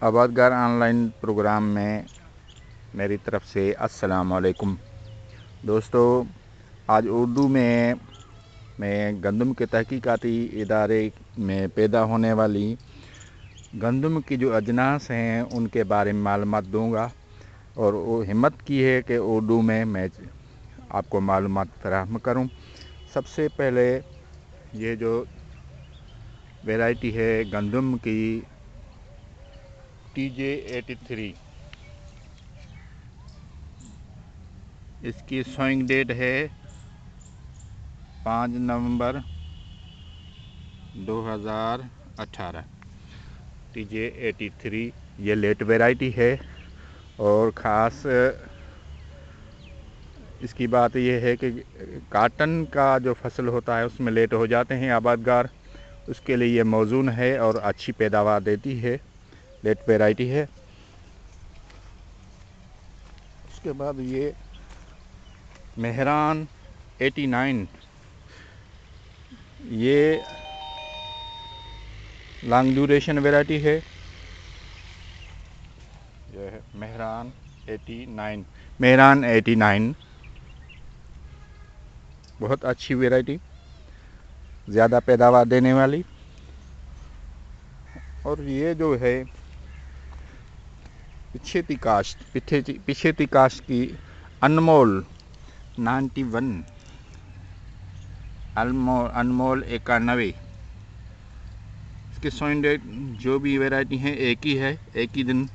आबादगार online programme में मेरी तरफ से अस्सलाम वालेकुम। दोस्तों, आज उर्दू में मैं गंदम के तहकीकाती इदारे में पैदा होने वाली गंदम की जो अजनास हैं उनके बारे में मालूमात दूंगा, और वो हिम्मत की है कि उर्दू में मैं आपको मालूमात फराहम करूं। सबसे पहले ये जो वैरायटी है गंदम की TJ83, इसकी सोइंग डेट है 5 नवंबर 2018। TJ83 ये लेट वैरायटी है, और ख़ास इसकी बात यह है कि काटन का जो फसल होता है उसमें लेट हो जाते हैं आबादगार, उसके लिए ये मौजून है और अच्छी पैदावार देती है, लेट वैरायटी है। उसके बाद ये मेहरान 89, ये लॉन्ग ड्यूरेशन वैरायटी है। यह है मेहरान 89 बहुत अच्छी वैरायटी, ज़्यादा पैदावार देने वाली। और ये जो है पिछेती कास्ट की अनमोल 91, अनमोल 91, इसकी सोइंग डेट जो भी वैरायटी है एक ही है, एक ही दिन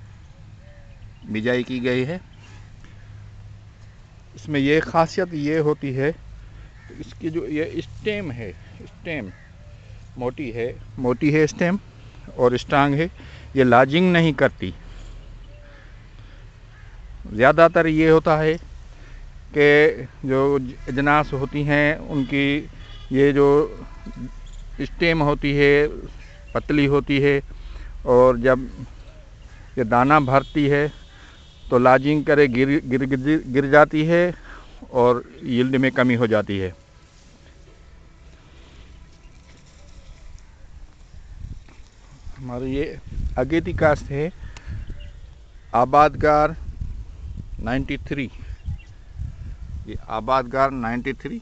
बिजाई की गई है। इसमें ये खासियत ये होती है, इसकी जो ये स्टेम है, स्टेम मोटी है स्टेम और स्ट्रांग है, ये लाजिंग नहीं करती। ज़्यादातर ये होता है कि जो अजनास होती हैं उनकी ये जो स्टेम होती है पतली होती है, और जब ये दाना भरती है तो लाजिंग करे गिर जाती है और यील्ड में कमी हो जाती है। हमारी ये अगेती कास्ट है आबादगार 93, ये आबादगार 93।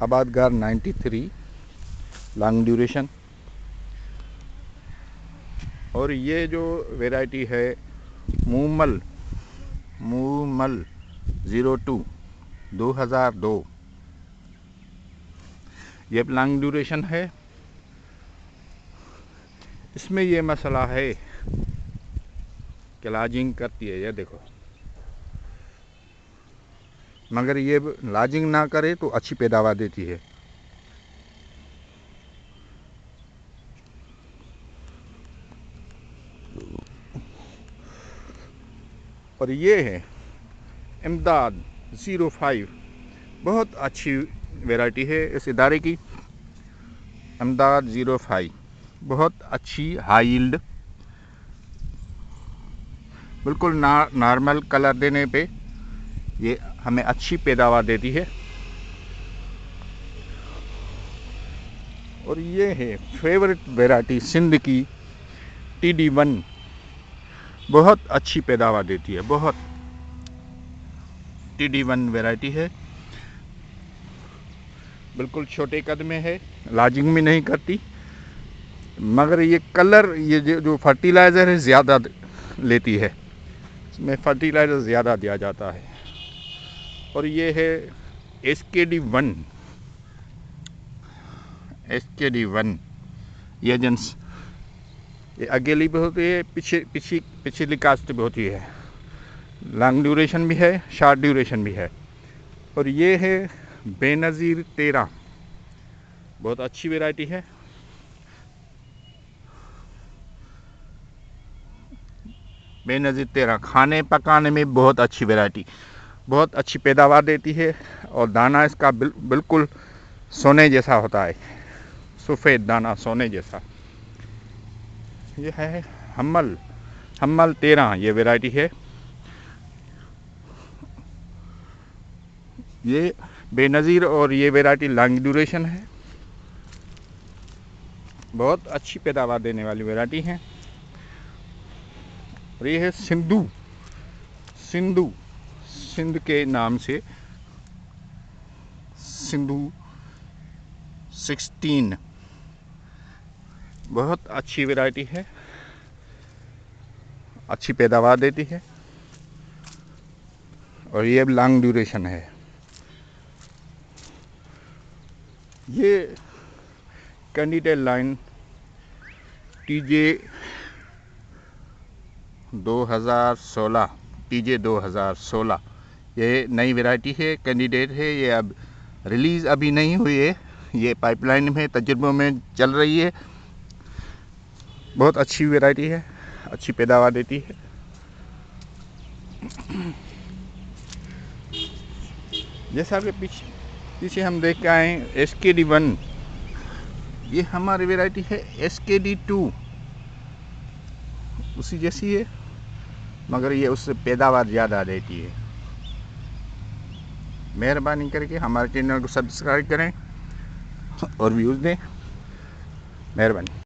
आबादगार 93 लॉन्ग ड्यूरेशन। और ये जो वैरायटी है मूमल 02 2002, ये लॉन्ग ड्यूरेशन है। इसमें ये मसला है कि लाजिंग करती है, ये देखो, मगर ये लाजिंग ना करे तो अच्छी पैदावार देती है। और ये है इमदाद 05, बहुत अच्छी वैरायटी है इस इदारे की। इमदाद 05 बहुत अच्छी हाई यील्ड, बिल्कुल नॉर्मल कलर देने पे ये हमें अच्छी पैदावार देती है। और ये है फेवरेट वैरायटी सिंध की TD1, बहुत अच्छी पैदावार देती है, बहुत। TD1 वैरायटी है, बिल्कुल छोटे कद में है, लाजिंग भी नहीं करती, मगर ये कलर, ये जो फर्टिलाइज़र है ज़्यादा लेती है, इसमें फर्टिलाइज़र ज़्यादा दिया जाता है। और ये है SKD1, ये एजेंस, ये अकेली भी होती है, पिछली कास्ट भी होती है, लॉन्ग ड्यूरेशन भी है, शॉर्ट ड्यूरेशन भी है। और ये है बेनज़ीर 13, बहुत अच्छी वैरायटी है। बेनज़ीर 13 खाने पकाने में बहुत अच्छी वैरायटी, बहुत अच्छी पैदावार देती है, और दाना इसका बिल्कुल सोने जैसा होता है, सफ़ेद दाना सोने जैसा। ये है हम्मल 13 ये वैरायटी है। ये बेनज़ीर और ये वैरायटी लॉन्ग ड्यूरेशन है, बहुत अच्छी पैदावार देने वाली वैरायटी है। और ये है सिंधु, सिंध के नाम से सिंधु 16, बहुत अच्छी वैरायटी है, अच्छी पैदावार देती है और ये लॉन्ग ड्यूरेशन है। ये कैंडिडेट लाइन टीजे 2016 ये नई वैरायटी है, कैंडिडेट है। ये अब रिलीज़ अभी नहीं हुई है, ये पाइपलाइन में तजुर्बों में चल रही है। बहुत अच्छी वैरायटी है, अच्छी पैदावार देती है। जैसा कि पीछे हम देख के आए SKD1, ये हमारी वैरायटी है SKD2, उसी जैसी है मगर ये उससे पैदावार ज़्यादा देती है। मेहरबानी करके हमारे चैनल को सब्सक्राइब करें और व्यूज़ दें। मेहरबानी।